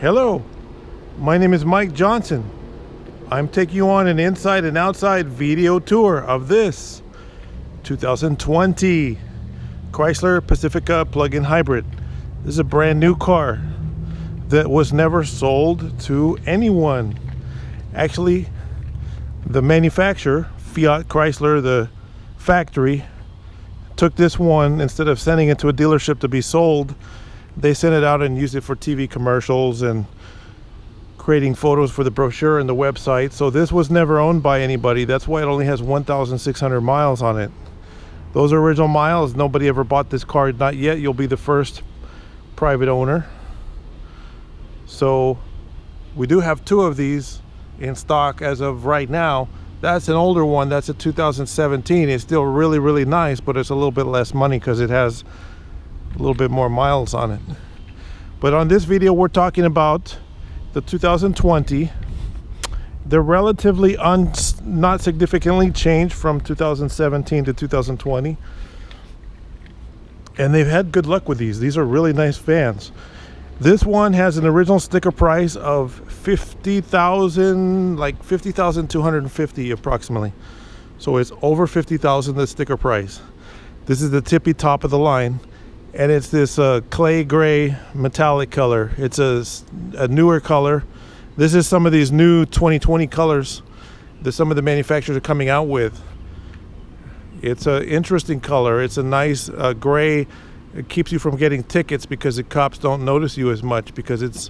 Hello, my name is Mike Johnson. I'm taking you on an inside and outside video tour of this 2020 Chrysler Pacifica plug-in hybrid. This is a brand new car that was never sold to anyone. Actually, the manufacturer, Fiat Chrysler, the factory, took this one, instead of sending it to a dealership to be sold, they sent it out and used it for TV commercials and creating photos for the brochure and the website. So this was never owned by anybody. That's why it only has 1,600 miles on it. Those are original miles. Nobody ever bought this car, not yet. You'll be the first private owner. So we do have two of these in stock as of right now. That's an older one. That's a 2017. It's still really, really nice, but it's a little bit less money because it has a little bit more miles on it. But on this video, we're talking about the 2020. They're relatively not significantly changed from 2017 to 2020. And they've had good luck with these. These are really nice vans. This one has an original sticker price of $50,000, like $50,250 approximately. So it's over $50,000 the sticker price. This is the tippy top of the line, and it's this clay gray metallic color. It's a newer color. This is some of these new 2020 colors that some of the manufacturers are coming out with. It's an interesting color. It's a nice gray. It keeps you from getting tickets because the cops don't notice you as much because it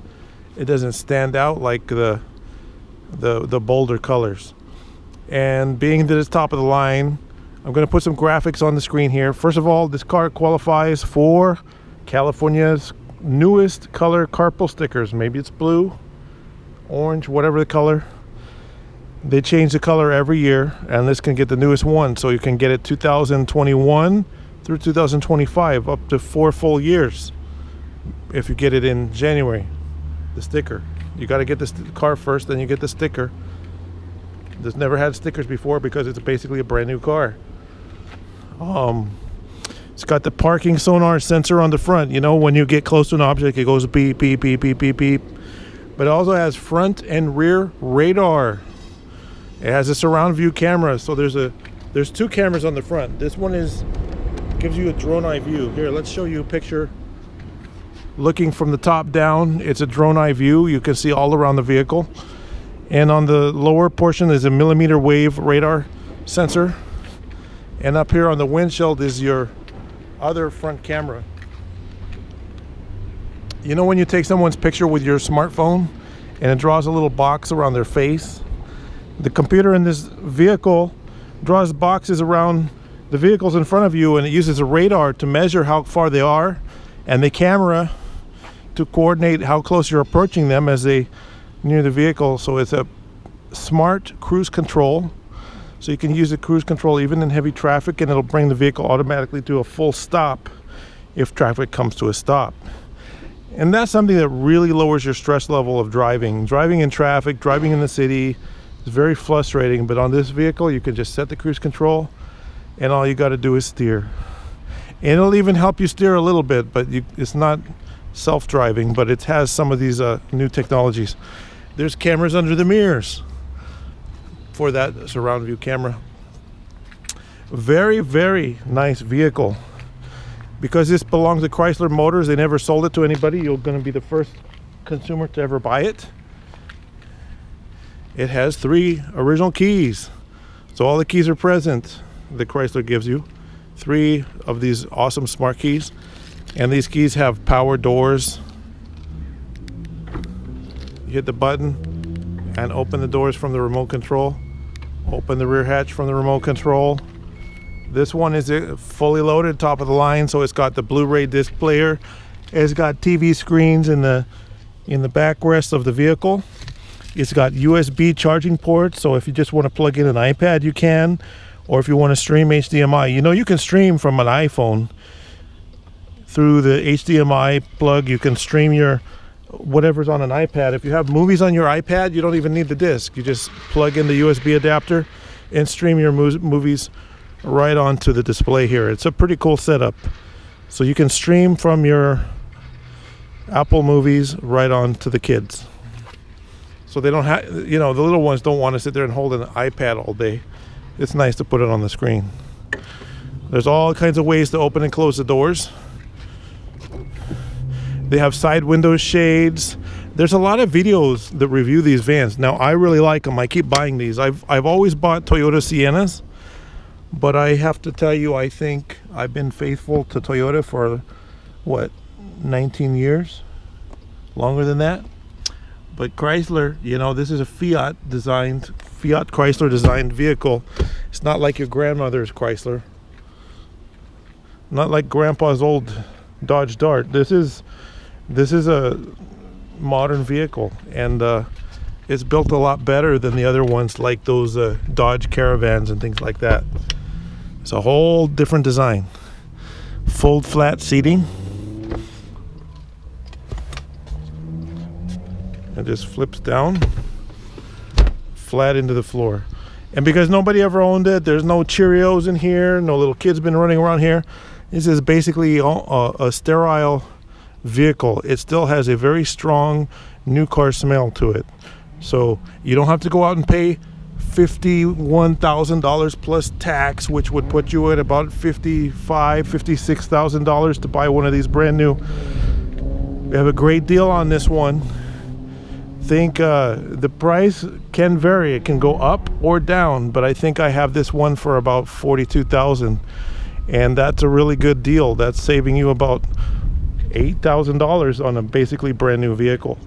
doesn't stand out like the bolder colors. And being that it's top of the line, I'm going to put some graphics on the screen here. First of all, this car qualifies for California's newest color carpool stickers. Maybe it's blue, orange, whatever the color. They change the color every year, and this can get the newest one. So you can get it 2021 through 2025, up to 4 full years if you get it in January. The sticker, you got to get the car first, then you get the sticker. This never had stickers before because it's basically a brand new car. It's got the parking sonar sensor on the front. You know, when you get close to an object, it goes beep, beep, beep, beep, beep, beep. But it also has front and rear radar. It has a surround view camera. So there's two cameras on the front. This one gives you a drone eye view. Here, let's show you a picture. Looking from the top down, it's a drone eye view. You can see all around the vehicle. And on the lower portion is a millimeter wave radar sensor. And up here on the windshield is your other front camera. You know when you take someone's picture with your smartphone and it draws a little box around their face? The computer in this vehicle draws boxes around the vehicles in front of you, and it uses a radar to measure how far they are, and the camera to coordinate how close you're approaching them as they near the vehicle. So it's a smart cruise control. So you can use the cruise control even in heavy traffic, and it'll bring the vehicle automatically to a full stop if traffic comes to a stop. And that's something that really lowers your stress level of driving. Driving in traffic, driving in the city is very frustrating, but on this vehicle you can just set the cruise control and all you got to do is steer. And it'll even help you steer a little bit, but it's not self-driving, but it has some of these new technologies. There's cameras under the mirrors for that surround view camera. Very, very nice vehicle. Because this belongs to Chrysler Motors, they never sold it to anybody. You're going to be the first consumer to ever buy it. It has 3 original keys. So all the keys are present that Chrysler gives you. 3 of these awesome smart keys. And these keys have power doors. You hit the button and open the doors from the remote control. Open the rear hatch from the remote control. This one is fully loaded, top of the line, so it's got the Blu-ray disc player. It's got TV screens in the backrest of the vehicle. It's got USB charging ports, so if you just want to plug in an iPad, you can. Or if you want to stream HDMI. You know, you can stream from an iPhone through the HDMI plug. You can stream your whatever's on an iPad. If you have movies on your iPad, you don't even need the disc. You just plug in the USB adapter and stream your movies right onto the display here. It's a pretty cool setup. So you can stream from your Apple movies right on to the kids. So they don't have, the little ones don't want to sit there and hold an iPad all day. It's nice to put it on the screen. There's all kinds of ways to open and close the doors. They have side window shades. There's a lot of videos that review these vans. Now, I really like them. I keep buying these. I've always bought Toyota Siennas, but I have to tell you, I think I've been faithful to Toyota for, 19 years? Longer than that? But Chrysler, this is a Fiat Chrysler designed vehicle. It's not like your grandmother's Chrysler. Not like Grandpa's old Dodge Dart. This is a modern vehicle, and it's built a lot better than the other ones, like those Dodge Caravans and things like that. It's a whole different design. Fold flat seating. It just flips down flat into the floor. And because nobody ever owned it, there's no Cheerios in here, no little kids been running around here. This is basically a sterile vehicle. It still has a very strong new car smell to it. So you don't have to go out and pay $51,000 plus tax, which would put you at about $56,000 to buy one of these brand new. We have a great deal on this one. Think the price can vary. It can go up or down, but I think I have this one for about $42,000, and that's a really good deal. That's saving you about $8,000 on a basically brand new vehicle.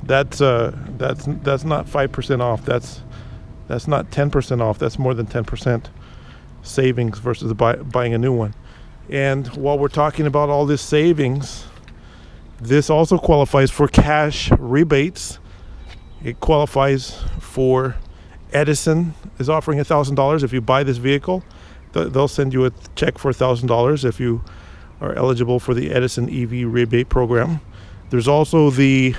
That's not 5% off. That's not 10% off. That's more than 10% savings versus buying a new one. And while we're talking about all this savings, this also qualifies for cash rebates. It qualifies for Edison is offering $1,000 if you buy this vehicle. They'll send you a check for $1,000 if you are eligible for the Edison EV rebate program. There's also the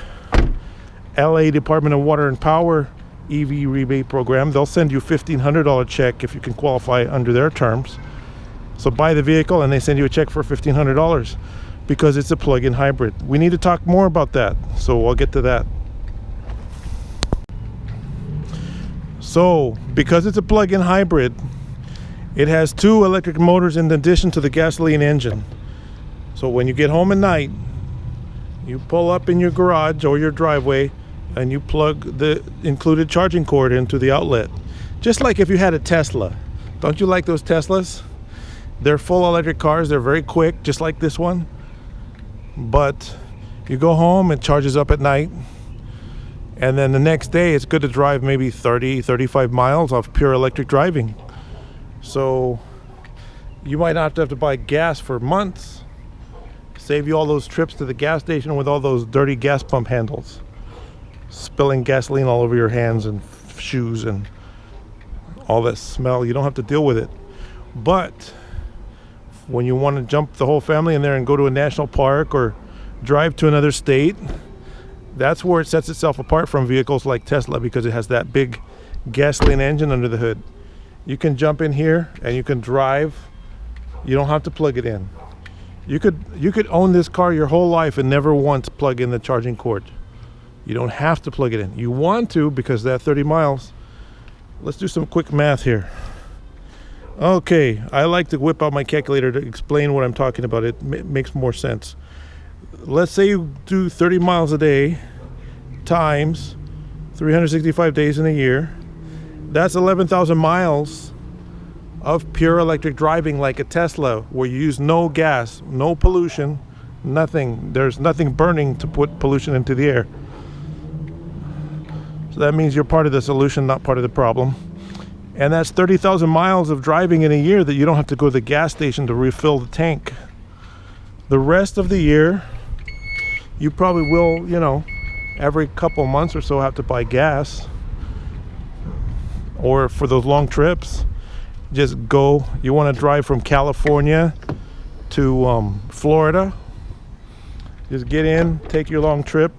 LA Department of Water and Power EV rebate program. They'll send you a $1,500 check if you can qualify under their terms. So buy the vehicle and they send you a check for $1,500 because it's a plug-in hybrid. We need to talk more about that, so I'll get to that. So because it's a plug-in hybrid, it has 2 electric motors in addition to the gasoline engine. So when you get home at night, you pull up in your garage or your driveway and you plug the included charging cord into the outlet. Just like if you had a Tesla. Don't you like those Teslas? They're full electric cars. They're very quick, just like this one. But you go home, it charges up at night. And then the next day, it's good to drive maybe 30, 35 miles off pure electric driving. So you might not have to buy gas for months. Save you all those trips to the gas station with all those dirty gas pump handles, spilling gasoline all over your hands and shoes and all that smell. You don't have to deal with it. But when you want to jump the whole family in there and go to a national park or drive to another state, that's where it sets itself apart from vehicles like Tesla, because it has that big gasoline engine under the hood. You can jump in here and you can drive. You don't have to plug it in. You could own this car your whole life and never once plug in the charging cord. You don't have to plug it in. You want to because that 30 miles. Let's do some quick math here. Okay, I like to whip out my calculator to explain what I'm talking about. It makes more sense. Let's say you do 30 miles a day times 365 days in a year. That's 11,000 miles of pure electric driving, like a Tesla, where you use no gas, no pollution, nothing. There's nothing burning to put pollution into the air. So that means you're part of the solution, not part of the problem. And that's 30,000 miles of driving in a year that you don't have to go to the gas station to refill the tank. The rest of the year, you probably will, every couple months or so have to buy gas. Or for those long trips, just go. You want to drive from California to Florida. Just get in, take your long trip,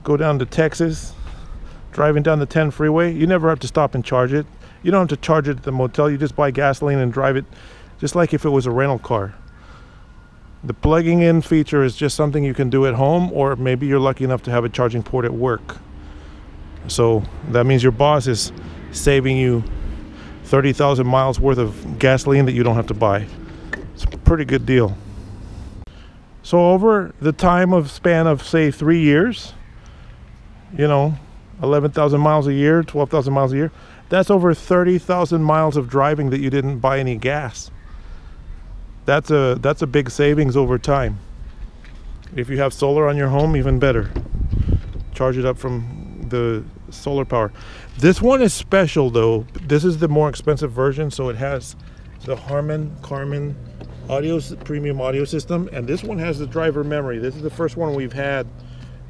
go down to Texas, driving down the 10 freeway. You never have to stop and charge it. You don't have to charge it at the motel. You just buy gasoline and drive it just like if it was a rental car. The plugging in feature is just something you can do at home, or maybe you're lucky enough to have a charging port at work. So that means your boss is saving you 30,000 miles worth of gasoline that you don't have to buy. It's a pretty good deal. So over the time of span of say 3 years, 11,000 miles a year, 12,000 miles a year, that's over 30,000 miles of driving that you didn't buy any gas. That's a big savings over time. If you have solar on your home, even better. Charge it up from the solar power. This one is special though. This is the more expensive version, so it has the Harman Kardon premium audio system, and this one has the driver memory. This is the first one we've had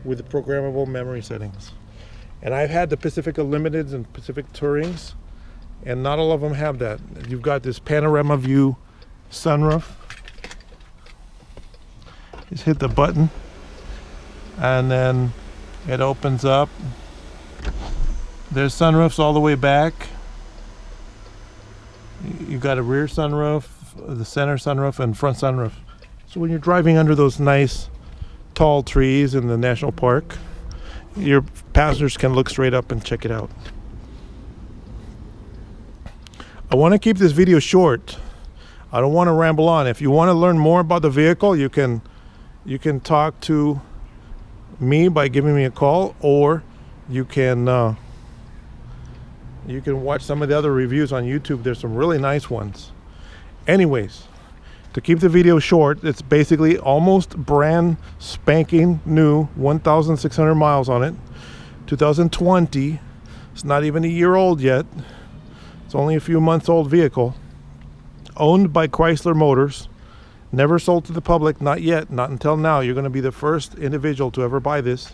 with the programmable memory settings. And I've had the Pacifica Limiteds and Pacific Tourings, and not all of them have that. You've got this panorama view sunroof. Just hit the button and then it opens up. There's sunroofs all the way back. You've got a rear sunroof, the center sunroof, and front sunroof. So when you're driving under those nice tall trees in the national park, your passengers can look straight up and check it out. I want to keep this video short. I don't want to ramble on. If you want to learn more about the vehicle, you can talk to me by giving me a call, or you can watch some of the other reviews on YouTube. There's some really nice ones. Anyways, to keep the video short, it's basically almost brand spanking new, 1,600 miles on it, 2020. It's not even a year old yet. It's only a few months old vehicle. Owned by Chrysler Motors. Never sold to the public, not yet, not until now. You're going to be the first individual to ever buy this.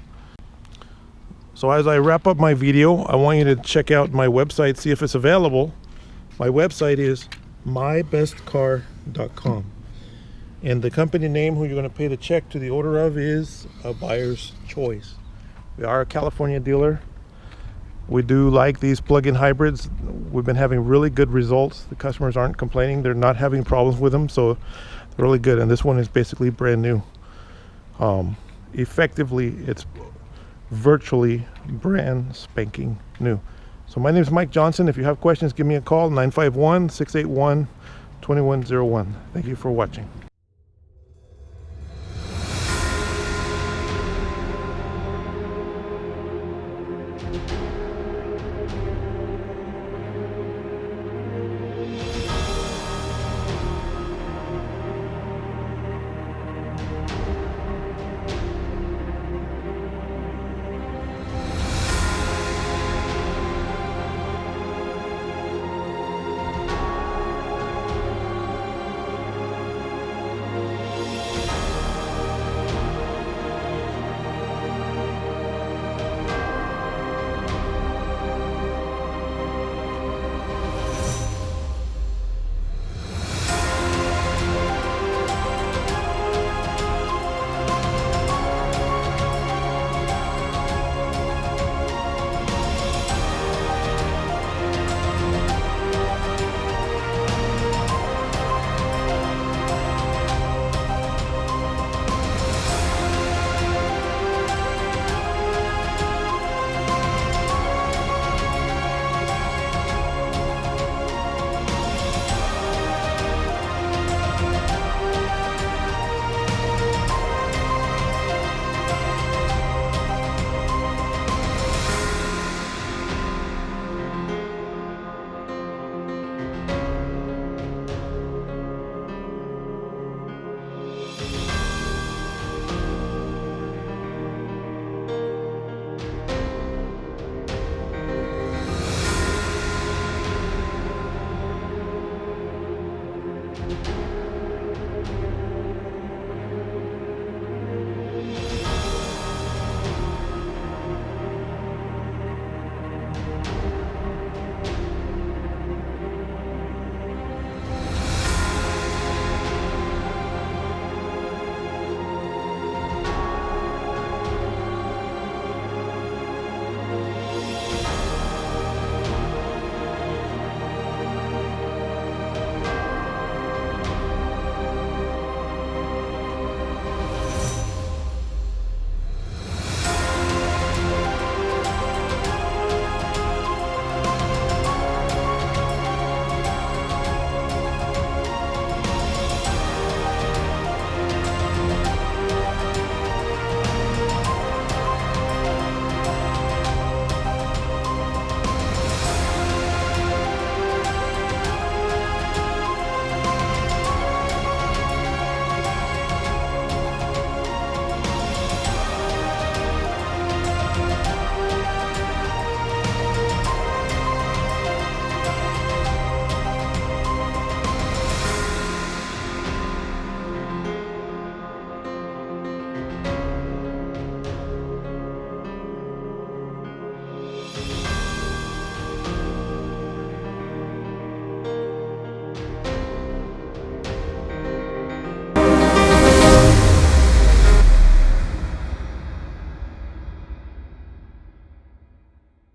So as I wrap up my video, I want you to check out my website, see if it's available. My website is mybestcar.com. And the company name who you're going to pay the check to the order of is A Buyer's Choice. We are a California dealer. We do like these plug-in hybrids. We've been having really good results. The customers aren't complaining. They're not having problems with them, so they're really good. And this one is basically brand new. Effectively, it's virtually brand spanking new. So my name is Mike Johnson. If you have questions, give me a call, 951-681-2101. Thank you for watching.